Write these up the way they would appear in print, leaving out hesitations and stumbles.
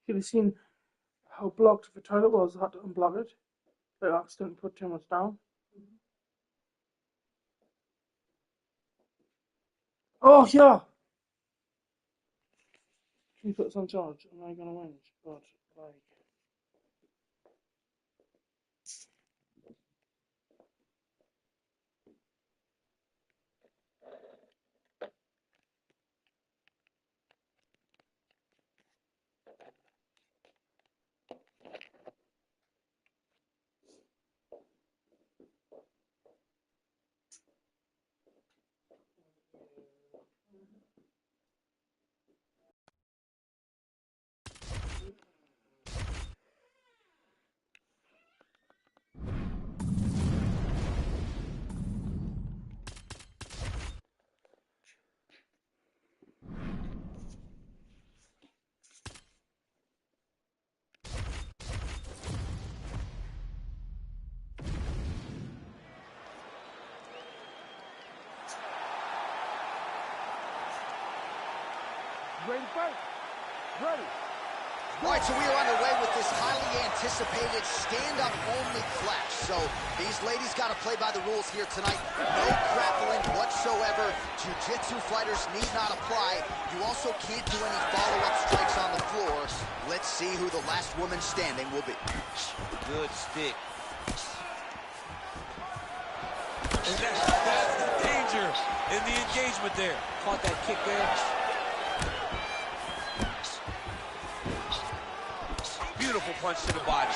Should have seen how blocked the toilet was. I had to unblock it. I accidentally put too much down. Oh yeah. Can you put this on charge? Am I gonna win? But like. Ready to fight? Ready. All right, so we are underway with this highly anticipated stand-up only clash. So these ladies got to play by the rules here tonight. No grappling whatsoever. Jiu-jitsu fighters need not apply. You also can't do any follow-up strikes on the floor. Let's see who the last woman standing will be. Good stick. And that's the danger in the engagement there. Caught that kick there. Beautiful punch to the body.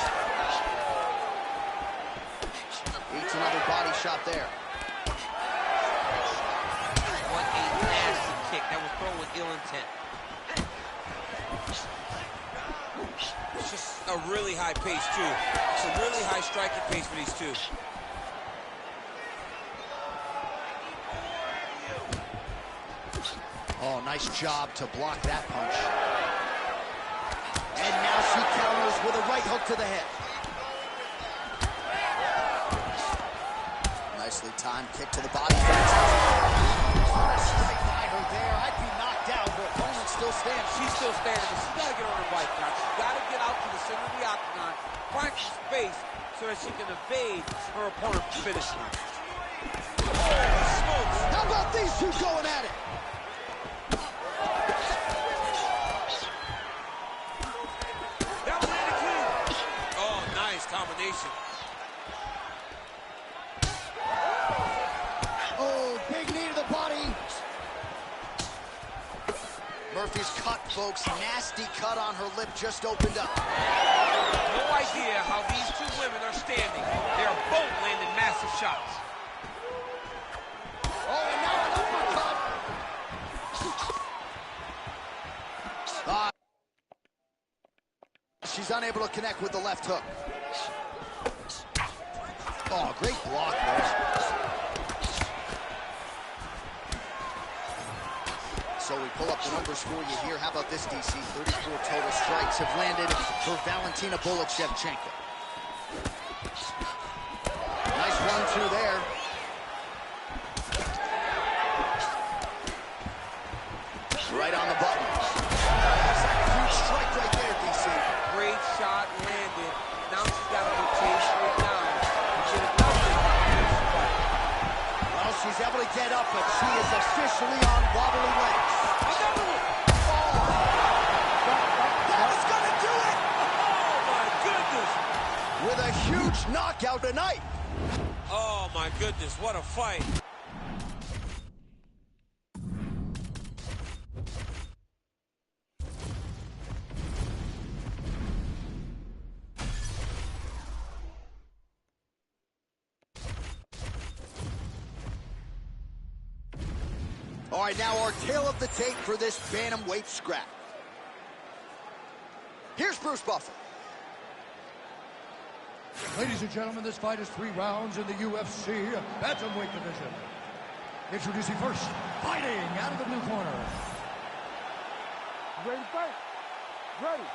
Eats another body shot there. What a nasty kick. That was thrown with ill intent. It's just a really high pace, too. It's a really high striking pace for these two. Oh, nice job to block that punch. And now she counters with a right hook to the head. Nicely timed kick to the body. Straight by her there. I'd be knocked out. Her opponent still stands. She's still standing, but she's got to get on her bike now. She's got to get out to the center of the octagon, find some space so that she can evade her opponent's finish line. Smokes. How about these two going at it? Combination. Oh, big knee to the body. Murphy's cut, folks. Nasty cut on her lip just opened up. No idea how these two women are standing. They are both landing massive shots. Oh, and now an uppercut. She's unable to connect with the left hook. Oh, great block there. So we pull up the numbers for you here. How about this, DC? 34 total strikes have landed for Valentina Bolichevchenko. Nice 1-2 there. Right on the button. Huge strike right there, DC. Great shot landed. Now she's got to rotate straight down. Well, she's able to get up, but she is officially on wobbly legs. Another one. That was gonna do it! Oh, my goodness. With a huge knockout tonight. Oh, my goodness. What a fight. All right, now our tale of the tape for this bantamweight scrap. Here's Bruce Buffer. Ladies and gentlemen, this fight is 3 rounds in the UFC bantamweight division. Introducing first, fighting out of the blue corner. Ready to fight? Ready.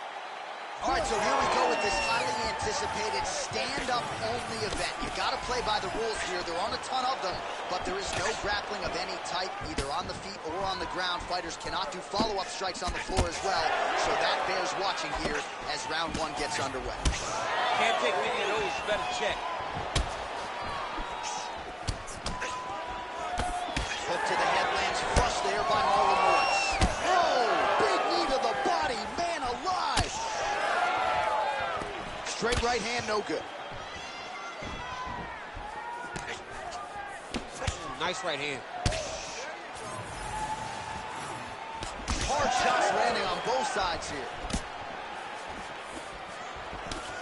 All right, so here we go with this highly anticipated stand-up only event. You got to play by the rules here. There aren't a ton of them, but there is no grappling of any type, either on the feet or on the ground. Fighters cannot do follow-up strikes on the floor as well, so that bears watching here as round one gets underway. Can't take many of those, you better check. Hook to the head lands flush there by Marlon Moraes. Oh, big knee to the body, man alive. Straight right hand, no good. Nice right hand. Hard shots landing on both sides here.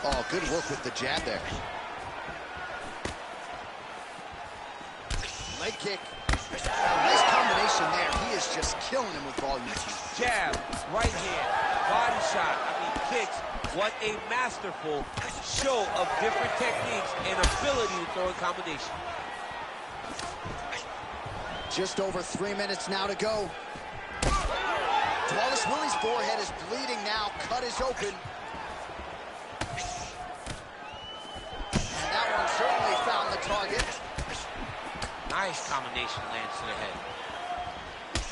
Oh, good work with the jab there. Leg kick. Nice combination there. He is just killing him with volume. Jab, right hand, body shot. I mean, kicks. What a masterful show of different techniques and ability to throw in combination. Just over 3 minutes now to go. Wallace Willie's forehead is bleeding now. Cut is open. And that one certainly found the target. Nice combination lands to the head.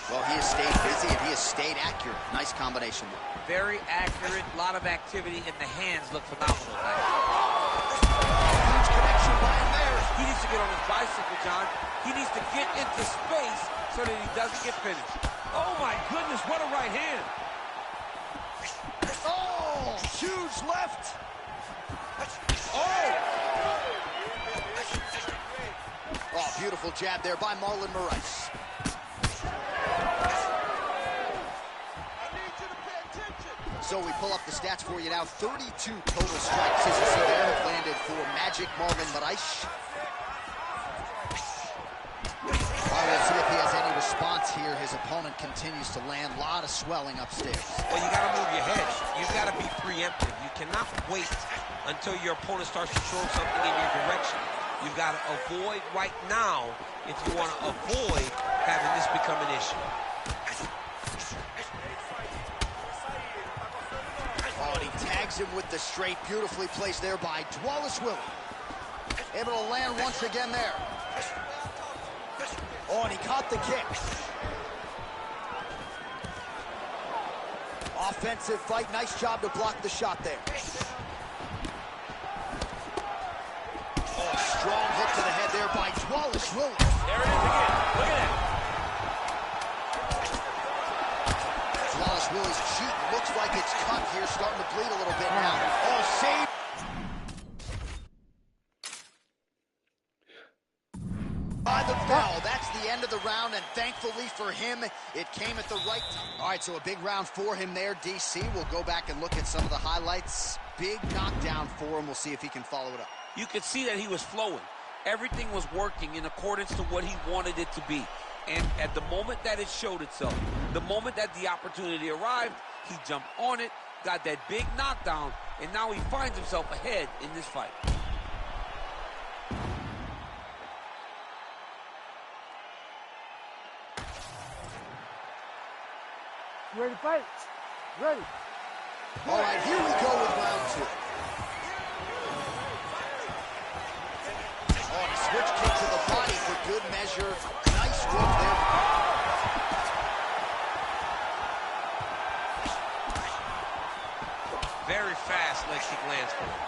Well, he has stayed busy and he has stayed accurate. Nice combination. Very accurate, a lot of activity, and the hands look phenomenal. Huge connection by him there. He needs to get on his bicycle, John. He needs to get into space so that he doesn't get finished. Oh my goodness, what a right hand. Oh, huge left. Oh, beautiful jab there by Marlon Moraes. So we pull up the stats for you now. 32 total strikes, as you see there, have landed for Magic Marlon Moraes. We'll see if he has any response here. His opponent continues to land. A lot of swelling upstairs. Well, you got to move your head. You've got to be preemptive. You cannot wait until your opponent starts to throw something in your direction. You've got to avoid right now if you want to avoid having this become an issue. Oh, and he tags him with the straight. Beautifully placed there by Wallace Willie. Able to land once again there. Oh, and he caught the kick. Offensive fight. Nice job to block the shot there. Oh, strong hook to the head there by Wallace Willie. There it is again. Look at that. Wallace Willie's cheek looks like it's cut here, starting to bleed a little bit now. Oh, save. By the bell. That's the end of the round, and thankfully for him, it came at the right time. All right, so a big round for him there, DC. We'll go back and look at some of the highlights. Big knockdown for him. We'll see if he can follow it up. You could see that he was flowing. Everything was working in accordance to what he wanted it to be. And at the moment that it showed itself, the moment that the opportunity arrived, he jumped on it, got that big knockdown, and now he finds himself ahead in this fight. Ready to fight? Ready. All right, here we go with round two. Oh, and a switch kick to the body for good measure. Nice work there. Very fast leg kick lands for him.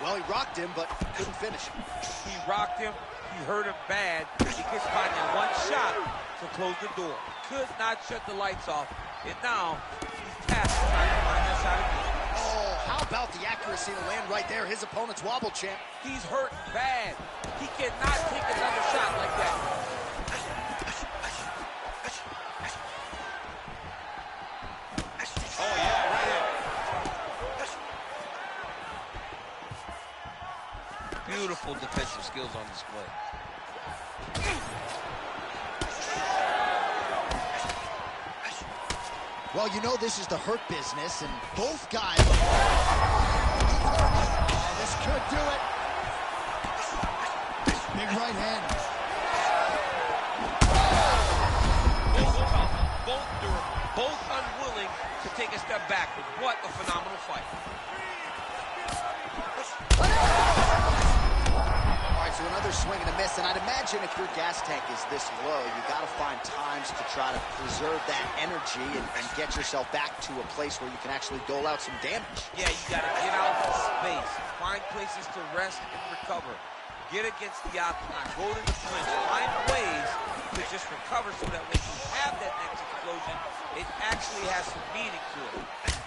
Well, he rocked him, but couldn't finish him. He rocked him. He hurt him bad. He gets by in one shot to close the door. Could not shut the lights off. And now he's tasked to try to find that shot again. Oh, how about the accuracy to land right there? His opponent's wobble champ. He's hurt bad. He cannot take another shot like that. Oh, yeah, right here. Beautiful defensive skills on display. Well, you know this is the hurt business, and both guys... this could do it. Big right hand. Both durable, both unwilling to take a step back. What a phenomenal fight. swing and a miss, and I'd imagine if your gas tank is this low, you got to find times to try to preserve that energy and get yourself back to a place where you can actually dole out some damage. Yeah, you got to get out of space, find places to rest and recover. Get against the octagon, go to the clinch, find ways to just recover so that when you have that next explosion, it actually has some meaning to it.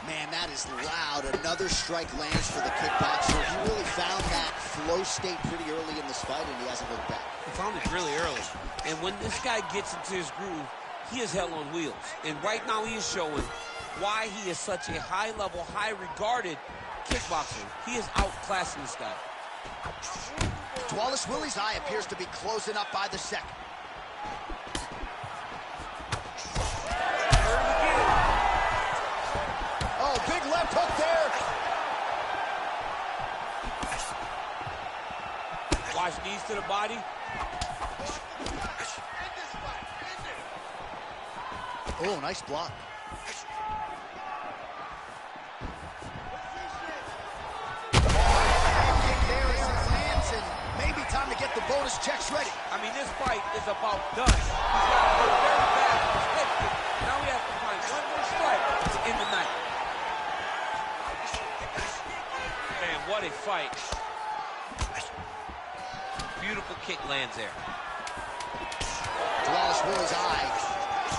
Man, that is loud. Another strike lands for the kickboxer. He really found that flow state pretty early in this fight, and he hasn't looked back. He found it really early. And when this guy gets into his groove, he is hell on wheels. And right now he is showing why he is such a high-level, high-regarded kickboxer. He is outclassing this guy. Wallace Willie's eye appears to be closing up by the second. Oh, big left hook there. Watch knees to the body. Oh, nice block. Time to get the bonus checks ready. I mean, this fight is about done. He's got to work very bad to respect it. Now he has to find one more strike to end the night. Man, what a fight. Beautiful kick lands there. Wallace Willie's eye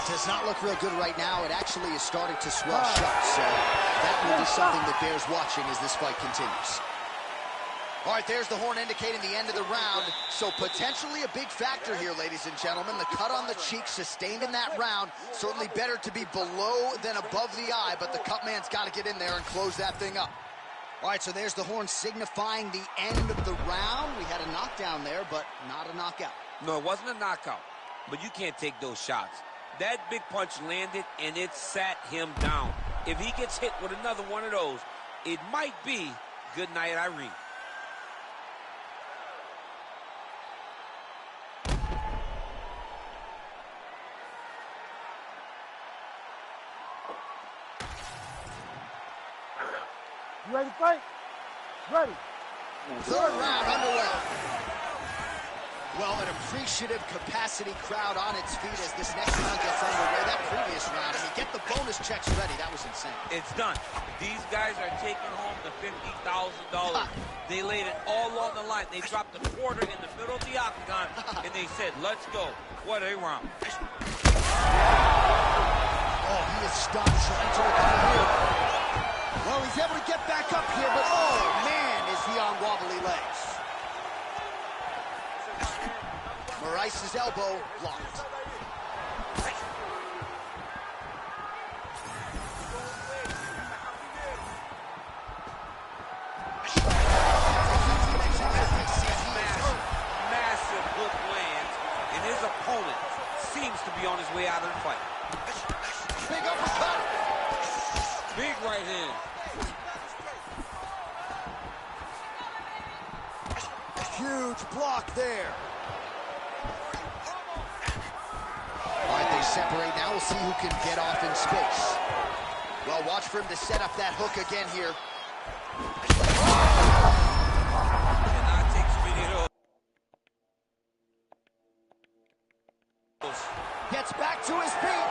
does not look real good right now. It actually is starting to swell shut, so that will be something that bears watching as this fight continues. All right, there's the horn indicating the end of the round. So potentially a big factor here, ladies and gentlemen. The cut on the cheek sustained in that round. Certainly better to be below than above the eye, but the cut man's got to get in there and close that thing up. All right, so there's the horn signifying the end of the round. We had a knockdown there, but not a knockout. No, it wasn't a knockout, but you can't take those shots. That big punch landed, and it sat him down. If he gets hit with another one of those, it might be good night, Irene. You ready to fight? Ready. Third round underway. Well, an appreciative capacity crowd on its feet as this next round gets underway. That previous round, I mean, get the bonus checks ready. That was insane. It's done. These guys are taking home the $50,000. They laid it all on the line. They dropped a quarter in the middle of the octagon, and they said, let's go. What a round. Oh, he is stunned, trying to recover here. Well, he's able to get back up here, but oh, man, is he on wobbly legs. Moraes' elbow blocked. Massive hook lands, and his opponent seems to be on his way out of the fight. Big uppercut. Big right hand. Huge block there. All right, they separate now. We'll see who can get off in space. Well, watch for him to set up that hook again here. Cannot take video. Gets back to his feet.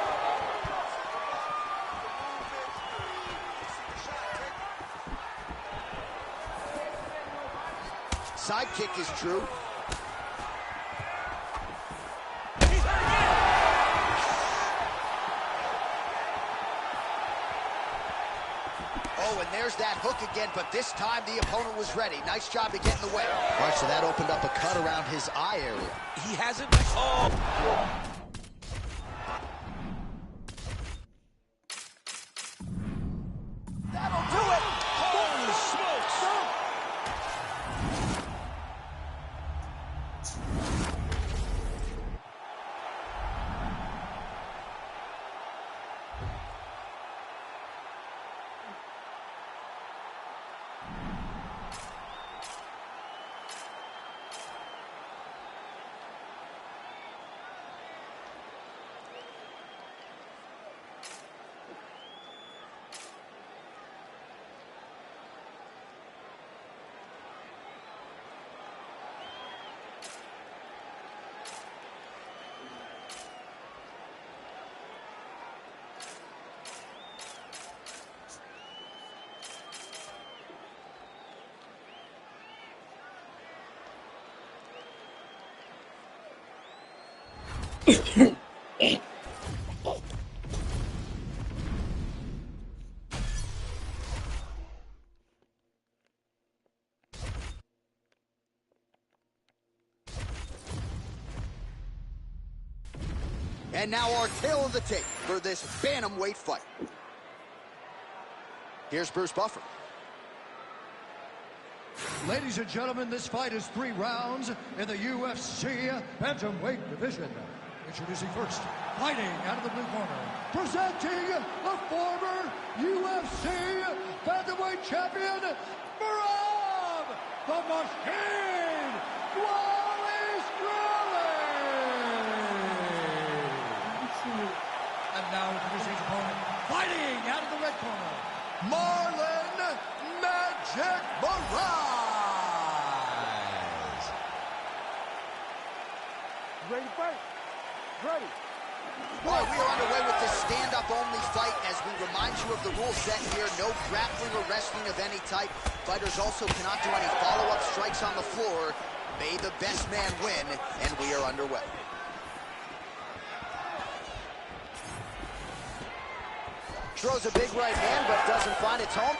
Side kick is true. Oh, and there's that hook again, but this time the opponent was ready. Nice job to get in the way. All right, so that opened up a cut around his eye area. He hasn't. Oh. That'll do it! Holy smokes! And now our tail of the tape for this bantamweight fight. Here's Bruce Buffer. Ladies and gentlemen, this fight is 3 rounds in the UFC bantamweight division. Introducing first, fighting out of the blue corner, presenting the former UFC bantamweight champion, Merab the Machine Wallace And now introducing his opponent, fighting out of the red corner, Marlon Magic Moraes. Ready to fight? Ready. All right, we are underway with this stand-up only fight as we remind you of the rule set here. No grappling or wrestling of any type. Fighters also cannot do any follow-up strikes on the floor. May the best man win, and we are underway. Throws a big right hand, but doesn't find its home.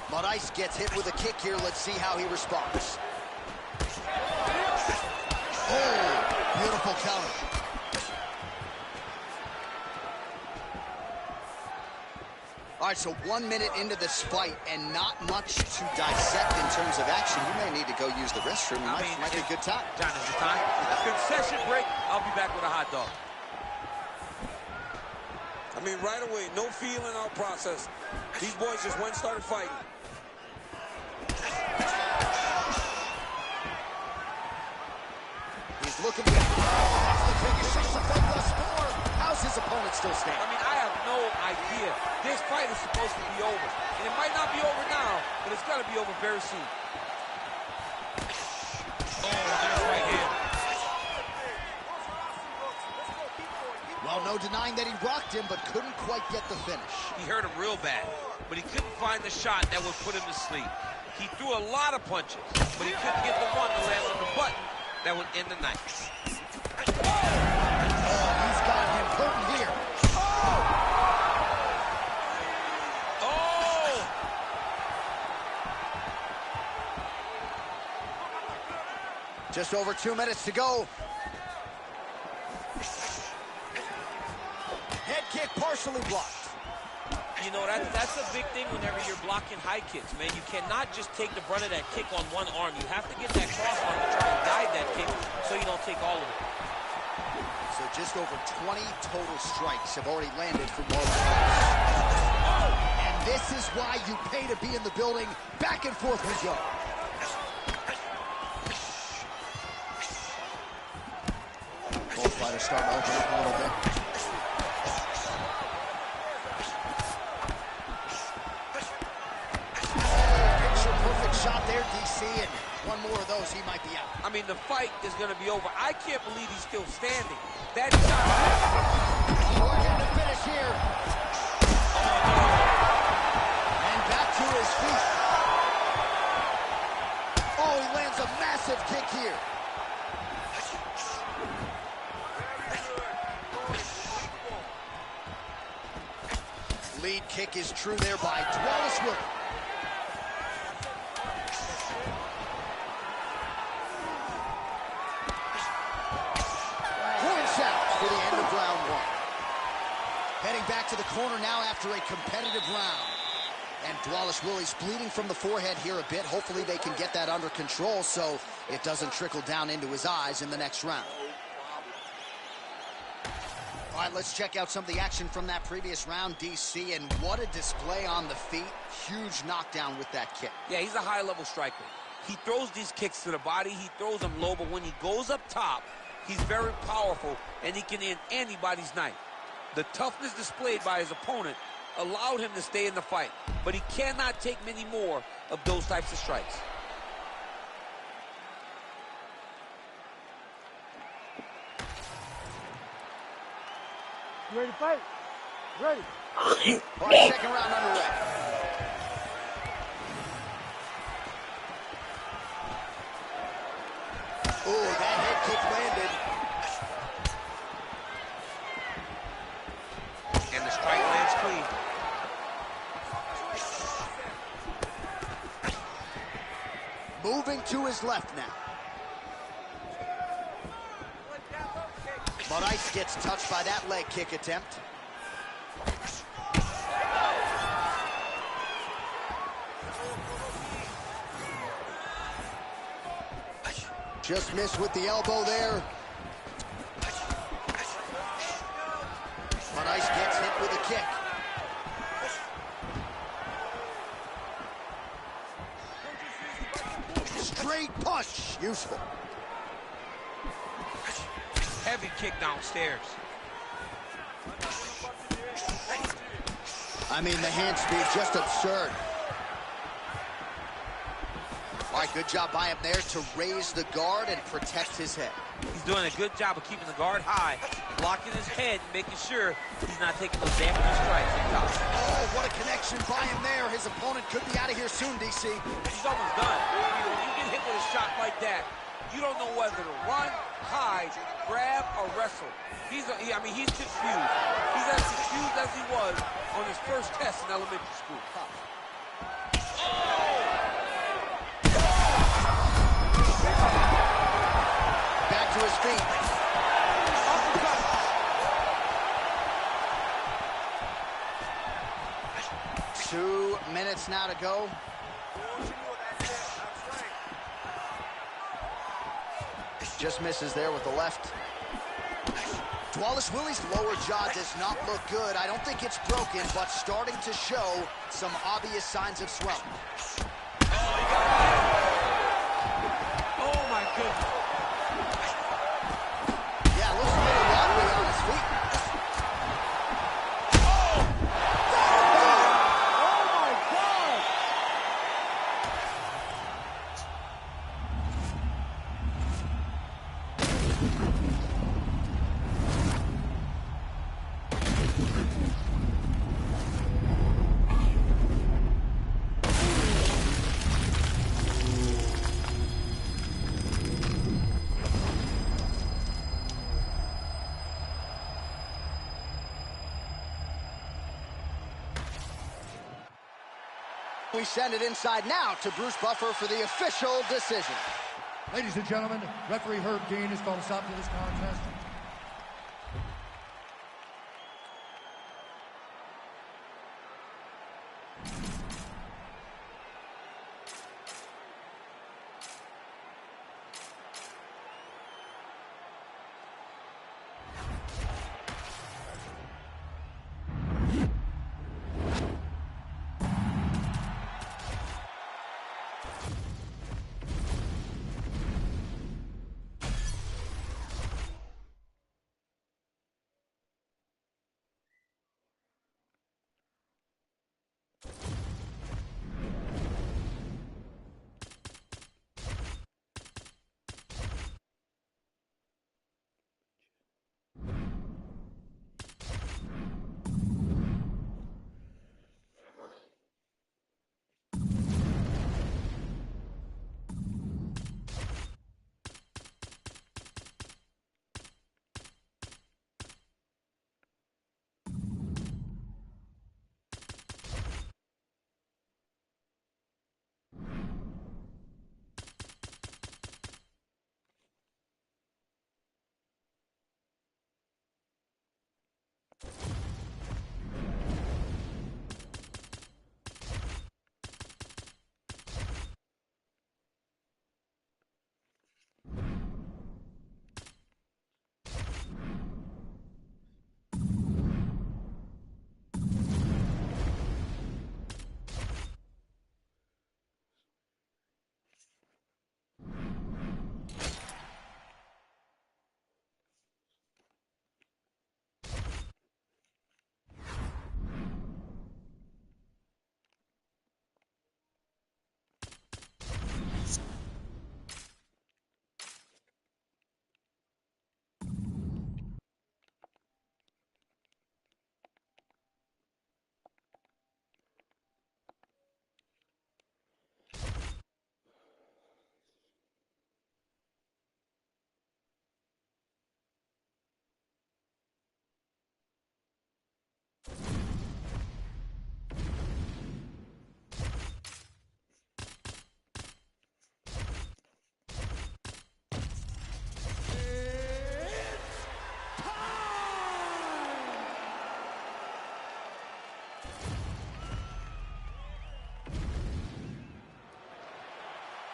Moraes gets hit with a kick here. Let's see how he responds. Oh, beautiful counter. All right, so 1 minute into this fight and not much to dissect in terms of action. You may need to go use the restroom. Might be a good time. John, is it time? Concession break. I'll be back with a hot dog. I mean, right away, no feel in our process. These boys just went and started fighting. He's looking for the finish. Shakes the fight thus far. How's his opponent still standing? I mean, I have no idea. This fight is supposed to be over. And it might not be over now, but it's got to be over very soon. Oh, there's right hand. Well, no denying that he rocked him, but couldn't quite get the finish. He hurt him real bad, but he couldn't find the shot that would put him to sleep. He threw a lot of punches, but he couldn't get the one to land on the button that would end the night. Oh, he's got him hurting here. Oh! Just over 2 minutes to go. Head kick partially blocked. You know, that's a big thing whenever you're blocking high kicks, man. You cannot just take the brunt of that kick on one arm. You have to get that cross arm to try and guide that kick so you don't take all of it. So just over 20 total strikes have already landed for Marlon. And this is why you pay to be in the building. Back and forth we go. Both fighters starting to open up a little bit. Shot there, DC, and one more of those, he might be out. I mean, the fight is going to be over. I can't believe he's still standing. That shot. We're getting a finish here. And back to his feet. Oh, he lands a massive kick here. Lead kick is true there by Wallace Willie. Heading back to the corner now after a competitive round. And Dwalish Willie's bleeding from the forehead here a bit. Hopefully they can get that under control so it doesn't trickle down into his eyes in the next round. All right, let's check out some of the action from that previous round, DC. And what a display on the feet. Huge knockdown with that kick. Yeah, he's a high-level striker. He throws these kicks to the body. He throws them low, but when he goes up top, he's very powerful, and he can end anybody's night. The toughness displayed by his opponent allowed him to stay in the fight, but he cannot take many more of those types of strikes. You ready to fight? Ready. All right, second round underway. Oh, that head kick Moving to his left now. But Ice gets touched by that leg kick attempt. Just missed with the elbow there. But Ice gets hit with a kick. Straight punch. Useful. Heavy kick downstairs. I mean, the hand speed, just absurd. All right, good job by him there to raise the guard and protect his head. He's doing a good job of keeping the guard high, blocking his head, making sure he's not taking those damaging strikes on top. Oh, what a connection by him there. His opponent could be out of here soon, DC. He's almost done. When you get hit with a shot like that, you don't know whether to run, hide, grab, or wrestle. He's confused. He's as confused as he was on his first test in elementary school. Back to his feet. 2 minutes now to go. Just misses there with the left. Dwalish Willie's lower jaw does not look good. I don't think it's broken, but starting to show some obvious signs of swelling. Oh, my goodness. Yeah, looks a little wobbly on his feet. We send it inside now to Bruce Buffer for the official decision. Ladies and gentlemen, referee Herb Dean has called a stop to this contest.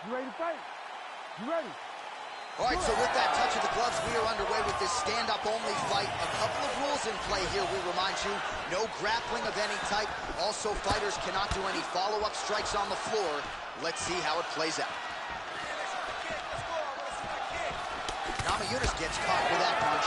You ready to fight? You ready? All right, so with that touch of the gloves, we are underway with this stand-up only fight. A couple of rules in play here, we remind you. No grappling of any type. Also, fighters cannot do any follow-up strikes on the floor. Let's see how it plays out. Namajunas gets caught with that punch.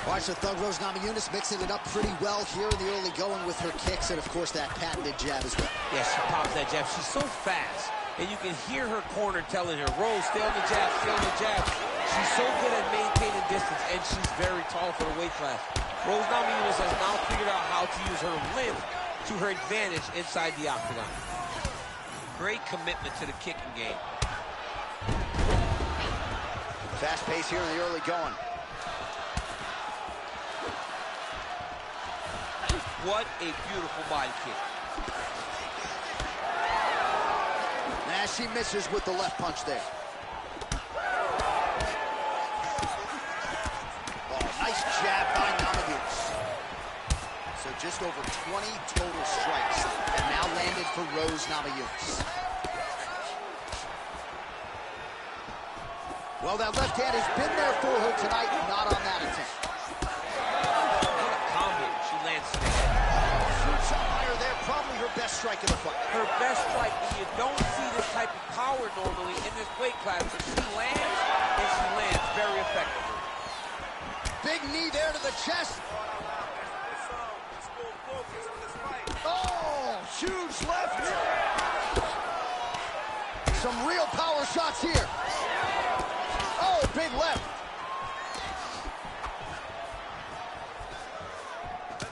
All right, so Thug Rose Namajunas mixing it up pretty well here in the early going with her kicks and, of course, that patented jab as well. Yeah, she pops that jab. She's so fast. And you can hear her corner telling her, Rose, stay on the jab, stay on the jab. She's so good at maintaining distance, and she's very tall for the weight class. Rose Namajunas has now figured out how to use her length to her advantage inside the octagon. Great commitment to the kicking game. Fast pace here in the early going. What a beautiful body kick. As she misses with the left punch there. Oh, nice jab by Namajunas. So just over 20 total strikes have now landed for Rose Namajunas. Well, that left hand has been there for her tonight, not on that attempt. What a combo she lands today. Huge shot by her there, probably her best strike of the fight. Her best strike, and you don't see this type of power normally in this weight class, but she lands, and she lands very effectively. Big knee there to the chest. Oh, huge left. Some real power shots here. Oh, big left.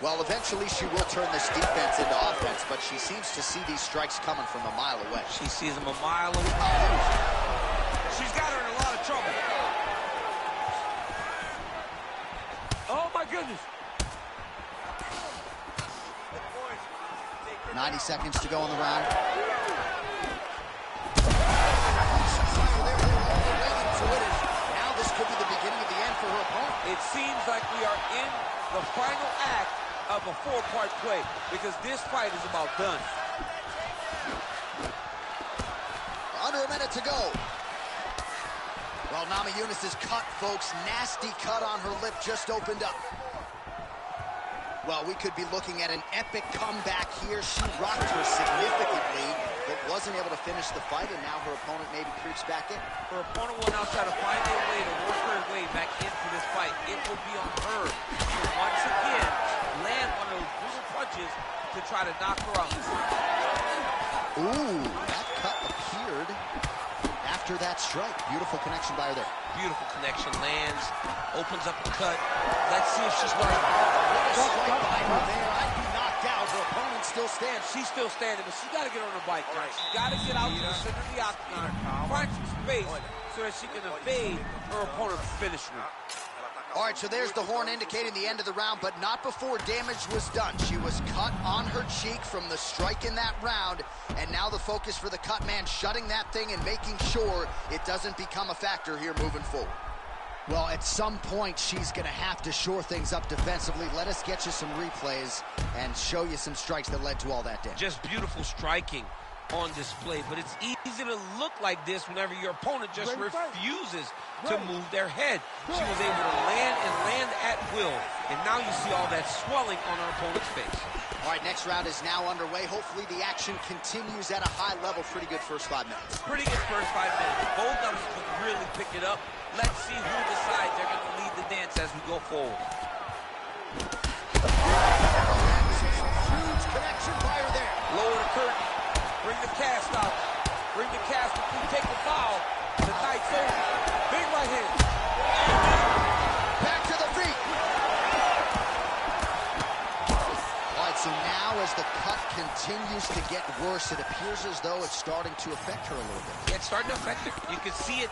Well, eventually she will turn this defense into offense, but she seems to see these strikes coming from a mile away. She sees them a mile away. She's got her in a lot of trouble. Oh, my goodness. 90 seconds to go in the round. Now this could be the beginning of the end for her opponent. It seems like we are in the final act of a four-part play because this fight is about done. Under a minute to go. Well, Namajunas is cut, folks. Nasty cut on her lip just opened up. Well, we could be looking at an epic comeback here. She rocked her significantly, but wasn't able to finish the fight, and now her opponent maybe creeps back in. Her opponent will now try to find a way to work her way back into this fight. It will be on her to once again land one of those brutal punches to try to knock her out. Ooh, that cut appeared after that strike. Beautiful connection by her there. Beautiful connection, lands, opens up a cut. Let's see if she's going to... Strike by her there. I'd be knocked out. Her opponent still stands. She's still standing, but she's got to get on her bike. Right? She's got to get out to the center of the octagon, find some space so that she can evade her opponent's finishing her. All right, so there's the horn indicating the end of the round, but not before damage was done. She was cut on her cheek from the strike in that round, and now the focus for the cut man shutting that thing and making sure it doesn't become a factor here moving forward. Well, at some point, she's going to have to shore things up defensively. Let us get you some replays and show you some strikes that led to all that damage. Just beautiful striking on display, but it's easy to look like this whenever your opponent just refuses to move their head. She was able to land at will, and now you see all that swelling on her opponent's face. All right, next round is now underway. Hopefully the action continues at a high level. Pretty good first 5 minutes. Pretty good first 5 minutes. Both of them could really pick it up. Let's see who decides they're going to lead the dance as we go forward. Huge connection by her there. Lower the curtain. Bring the cast out. Bring the cast if we take the foul. The night's over. Big right hand. Back to the feet. All right, so now as the cut continues to get worse, it appears as though it's starting to affect her a little bit. Yeah, it's starting to affect her. You can see it.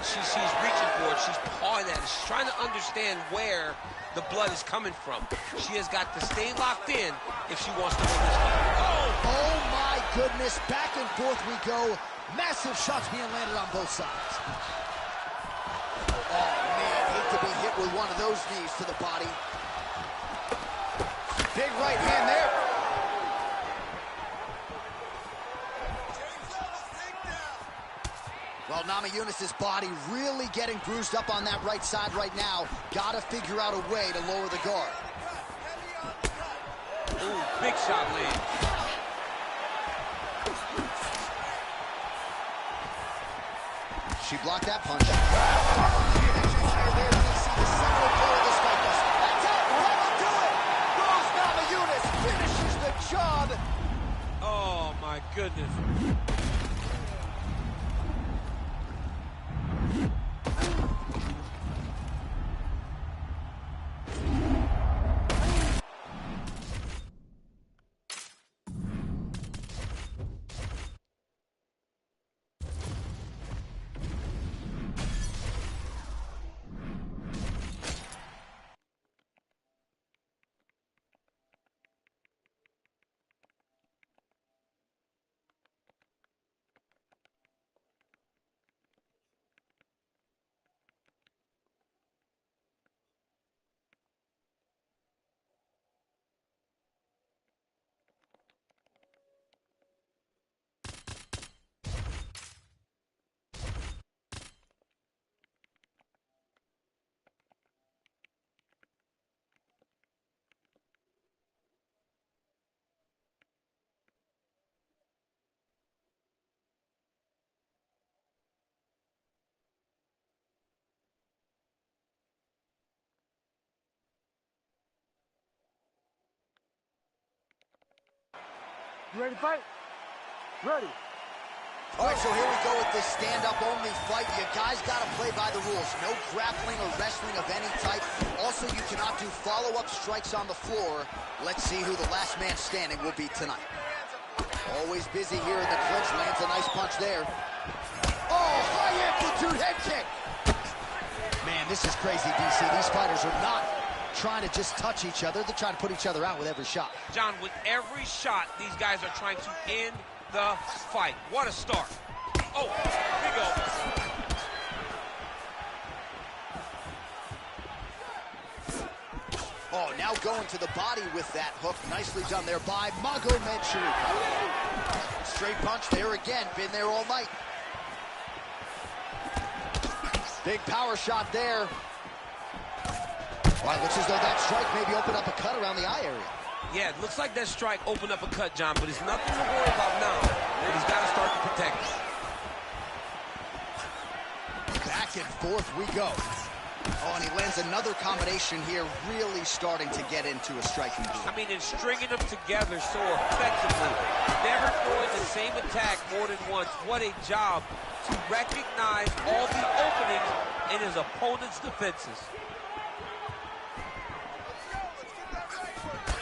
She's reaching for it. She's pawing at it. She's trying to understand where the blood is coming from. She has got to stay locked in if she wants to win this fight. Oh my goodness, back and forth we go. Massive shots being landed on both sides. Oh man, hate to be hit with one of those knees to the body. Big right hand there. Well, Namajunas' body really getting bruised up on that right side right now. Gotta figure out a way to lower the guard. Ooh, big shot land. She blocked that punch. There, we see the central blow of this fight. That's it! That'll do it! Rose Namajunas finishes the job. Oh, my goodness. You ready to fight? Ready. All right, so here we go with this stand-up only fight. You guys got to play by the rules. No grappling or wrestling of any type. Also, you cannot do follow-up strikes on the floor. Let's see who the last man standing will be tonight. Always busy here in the clinch. Lands a nice punch there. Oh, high-amplitude head kick. Man, this is crazy, DC. These fighters are not trying to just touch each other. They're trying to put each other out with every shot. John, with every shot, these guys are trying to end the fight. What a start. Oh, big open. Oh, now going to the body with that hook. Nicely done there by Magomed Sharipov. Straight punch there again. Been there all night. Big power shot there. Well, it looks as though that strike maybe opened up a cut around the eye area. Yeah, it looks like that strike opened up a cut, John, but it's nothing to worry about now. But he's got to start to protect it. Back and forth we go. Oh, and he lands another combination here, really starting to get into a striking duel. I mean, and stringing them together so effectively. Never throwing the same attack more than once. What a job to recognize all the openings in his opponent's defenses.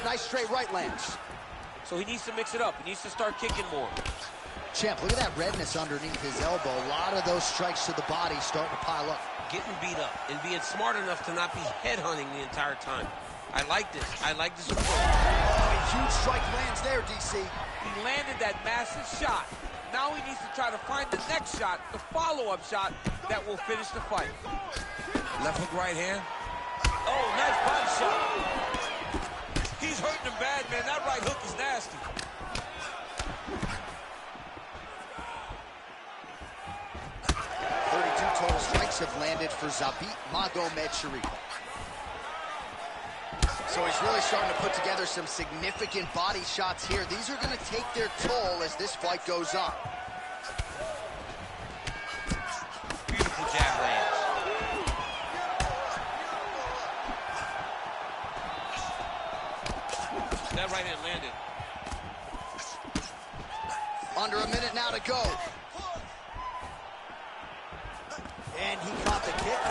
Nice straight right lands. So he needs to mix it up. He needs to start kicking more. Champ, look at that redness underneath his elbow. A lot of those strikes to the body starting to pile up. Getting beat up and being smart enough to not be headhunting the entire time. I like this. I like this approach. Oh, a huge strike lands there, DC. He landed that massive shot. Now he needs to try to find the next shot, the follow-up shot that will finish the fight. Left hook, right hand. Oh, nice body shot. He's hurting him bad, man. That right hook is nasty. Total strikes have landed for Zabit Magomed Sharipov. So he's really starting to put together some significant body shots here. These are going to take their toll as this fight goes on. Beautiful jab lands. That right hand landed. Under a minute now to go. And he caught the kick.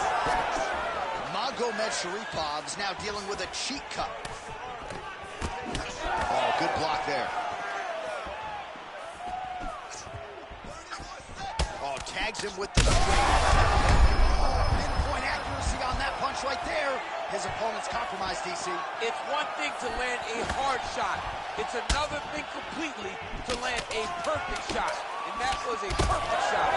Magomed Sharipov is now dealing with a cheek cut. Oh, good block there. Oh, tags him with the straight. Pinpoint accuracy on that punch right there. His opponent's compromised, DC. It's one thing to land a hard shot. It's another thing completely to land a perfect shot. And that was a perfect shot.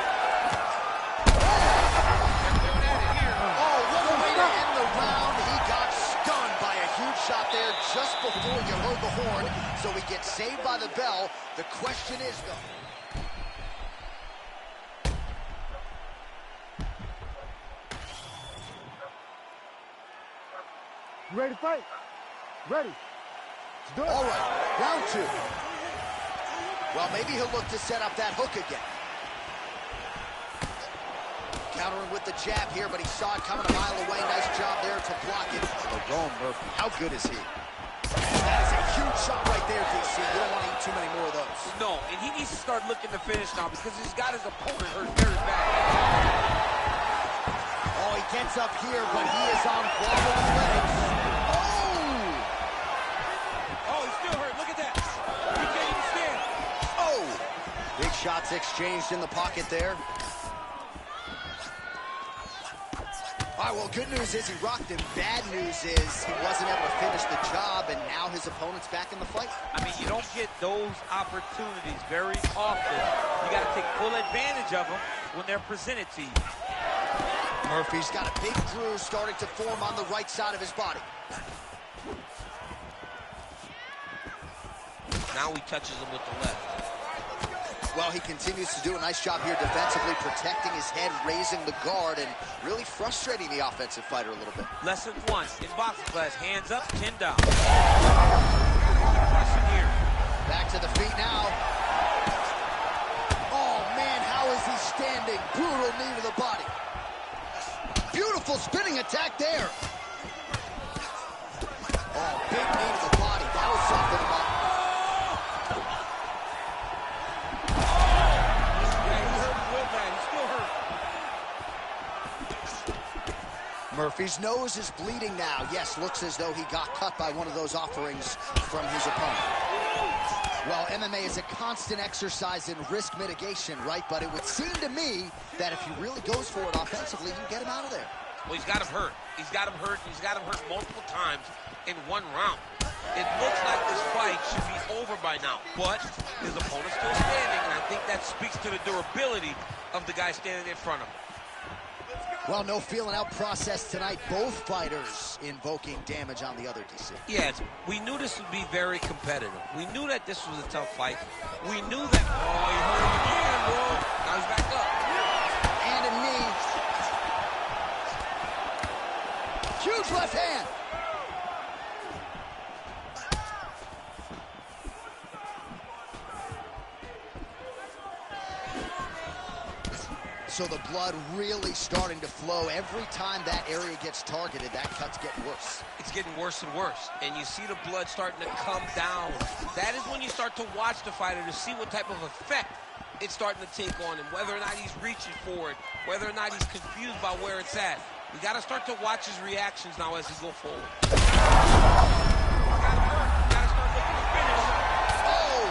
Oh, what a way to end the round. He got stunned by a huge shot there just before you heard the horn. So he gets saved by the bell. The question is, though, You ready to fight? Ready. Let's do it. All right, round 2. Well, maybe he'll look to set up that hook again. Countering with the jab here, but he saw it coming a mile away. Nice job there to block it. Lerone Murphy, how good is he? That is a huge shot right there, DC. You don't want to eat too many more of those. No, and he needs to start looking to finish now because he's got his opponent hurt very bad. Oh, he gets up here, but he is on wobbling legs. Oh, he's still hurt. Look at that. He can't even stand. Oh! Big shots exchanged in the pocket there. All right, well, good news is he rocked him. Bad news is he wasn't able to finish the job, and now his opponent's back in the fight. I mean, you don't get those opportunities very often. You got to take full advantage of them when they're presented to you. Murphy's got a big bruise starting to form on the right side of his body. Now he touches him with the left. Well, he continues to do a nice job here defensively, protecting his head, raising the guard, and really frustrating the offensive fighter a little bit. Lesson 1 in boxing class: hands up, chin down. Lesson here. Back to the feet now. Oh, man, how is he standing? Brutal knee to the body. Beautiful spinning attack there. Oh, big knee to the body. That was something about. Murphy's nose is bleeding now. Yes, looks as though he got cut by one of those offerings from his opponent. Well, MMA is a constant exercise in risk mitigation, right? But it would seem to me that if he really goes for it offensively, you can get him out of there. Well, he's got him hurt. He's got him hurt. He's got him hurt multiple times in one round. It looks like this fight should be over by now, but his opponent's still standing, and I think that speaks to the durability of the guy standing in front of him. Well, no feeling out process tonight. Both fighters invoking damage on the other, DC. Yes, we knew this would be very competitive. We knew that this was a tough fight. We knew that. Oh, he hurt him again, bro. Now he's back up. And a knee. Huge left hand. So the blood really starting to flow. Every time that area gets targeted, that cut's getting worse. It's getting worse and worse. And you see the blood starting to come down. That is when you start to watch the fighter to see what type of effect it's starting to take on him, whether or not he's reaching for it, whether or not he's confused by where it's at. We got to start to watch his reactions now as he go forward. Oh,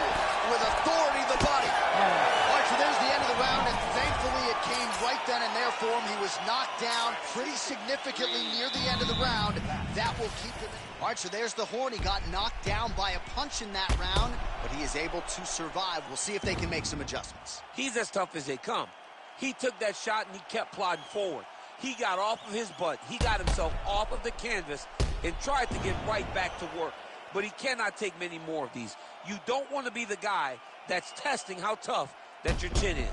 with authority the body. All right, so there's the end of the round, and thankfully it came right then and there for him. He was knocked down pretty significantly near the end of the round. That will keep him in. All right, so there's the horn. He got knocked down by a punch in that round, but he is able to survive. We'll see if they can make some adjustments. He's as tough as they come. He took that shot and he kept plodding forward. He got off of his butt. He got himself off of the canvas and tried to get right back to work. But he cannot take many more of these. You don't want to be the guy that's testing how tough that your chin is.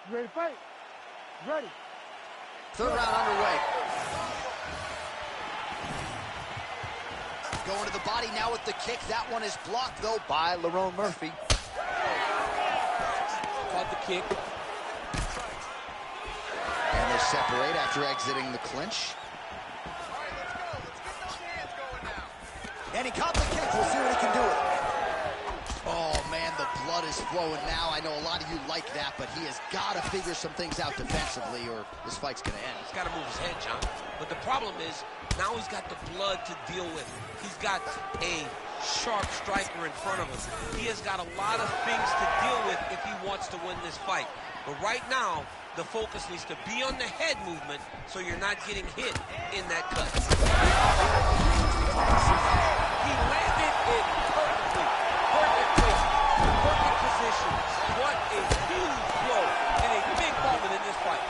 You ready to fight? Ready. Third round underway. Going to the body now with the kick. That one is blocked, though, by Lerone Murphy. Caught the kick. And they separate after exiting the clinch. And he caught the kick. We'll see what he can do with it. Oh, man, the blood is flowing now. I know a lot of you like that, but he has got to figure some things out defensively or this fight's going to end. He's got to move his head, John. But the problem is, now he's got the blood to deal with. He's got a sharp striker in front of him. He has got a lot of things to deal with if he wants to win this fight. But right now, the focus needs to be on the head movement so you're not getting hit in that cut. He landed it perfectly. Perfect placement. Perfect position. What a huge blow and a big moment in this fight.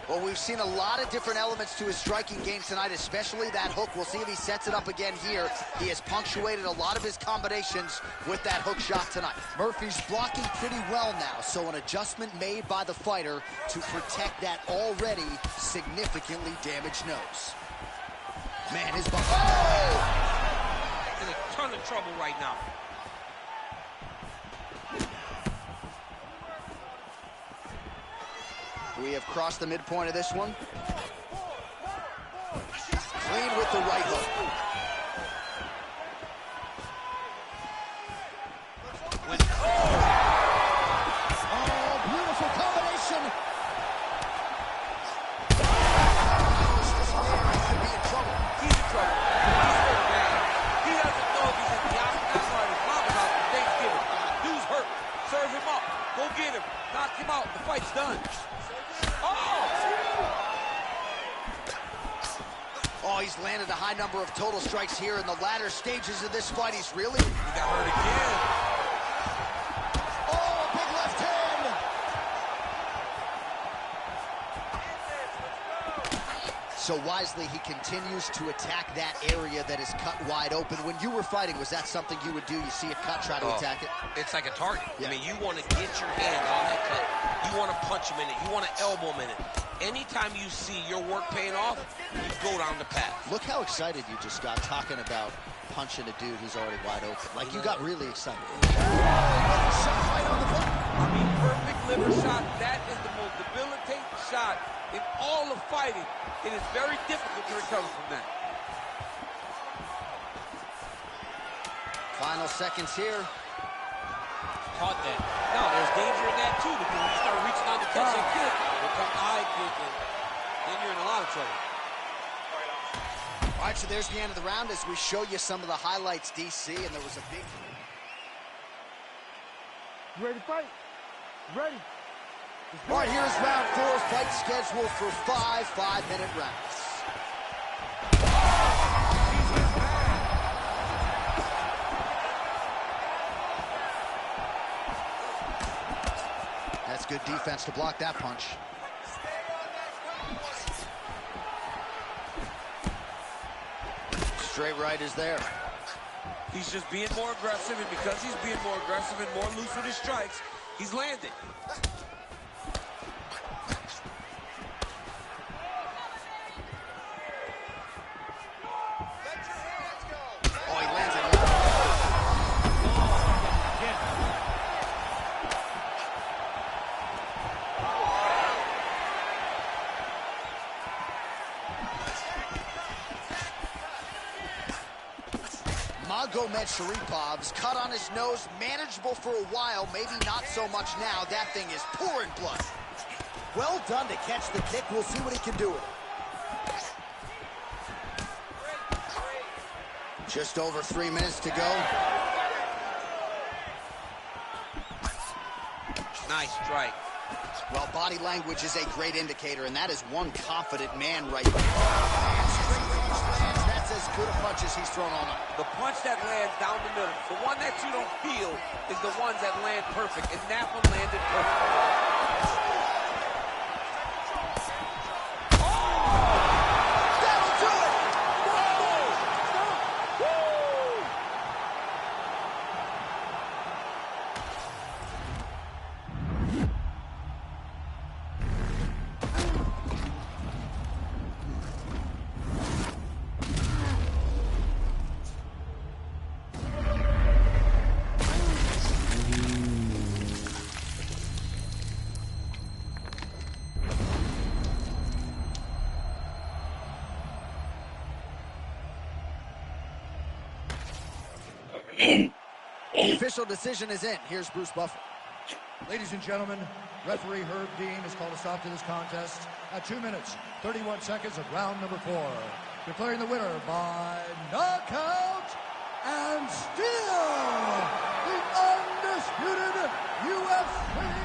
Well, we've seen a lot of different elements to his striking game tonight, especially that hook. We'll see if he sets it up again here. He has punctuated a lot of his combinations with that hook shot tonight. Murphy's blocking pretty well now, so an adjustment made by the fighter to protect that already significantly damaged nose. Man, his body. Oh! In a ton of trouble right now. We have crossed the midpoint of this one. Clean with the right hook. Oh, beautiful combination. He could be in trouble. He's in trouble. He's hurt, man. He doesn't know if he's in the octagon. That's why his mama's out for Thanksgiving. Dude's hurt. Serve him up. Go get him. Knock him out. The fight's done. Oh, he's landed a high number of total strikes here in the latter stages of this fight. He got hurt again. Oh, big left hand. So wisely, he continues to attack that area that is cut wide open. When you were fighting, was that something you would do? You see a cut, try to attack it? It's like a target. Yeah. I mean, you want to get your hand on that cut. You want to punch him in it. You want to elbow him in it. Anytime you see your work paying off, you go down the path. Look how excited you just got talking about punching a dude who's already wide open. Like, you got really excited. Shot right on the button. I mean, perfect liver shot. That is the most debilitating shot in all of fighting. It is very difficult to recover from that. Final seconds here. Caught that. Now, there's danger in that, too, because when you start reaching out to catch that kick, here comes the high kick, and then you're in a lot of trouble. All right, so there's the end of the round as we show you some of the highlights, DC, and there was a big... You ready to fight? Ready. All right, here's round 4, fight scheduled for 5 5-minute rounds. That's good defense to block that punch. Straight right is there. He's just being more aggressive, and because he's being more aggressive and more loose with his strikes, he's landing. Oh, he lands it. Magomedsharipov's cut on his nose, manageable for a while, maybe not so much now. That thing is pouring blood. Well done to catch the kick. We'll see what he can do with it. Just over 3 minutes to go. Nice strike. Well, body language is a great indicator, and that is one confident man right there. Straight range lands. That's as good a punch as he's thrown all night. The punch that lands down the middle, the one that you don't feel, is the ones that land perfect, and that one landed perfect. That'll do it! The official decision is in. Here's Bruce Buffer. Ladies and gentlemen, referee Herb Dean has called a stop to this contest at 2 minutes, 31 seconds of round number 4. Declaring the winner by knockout and still the undisputed UFC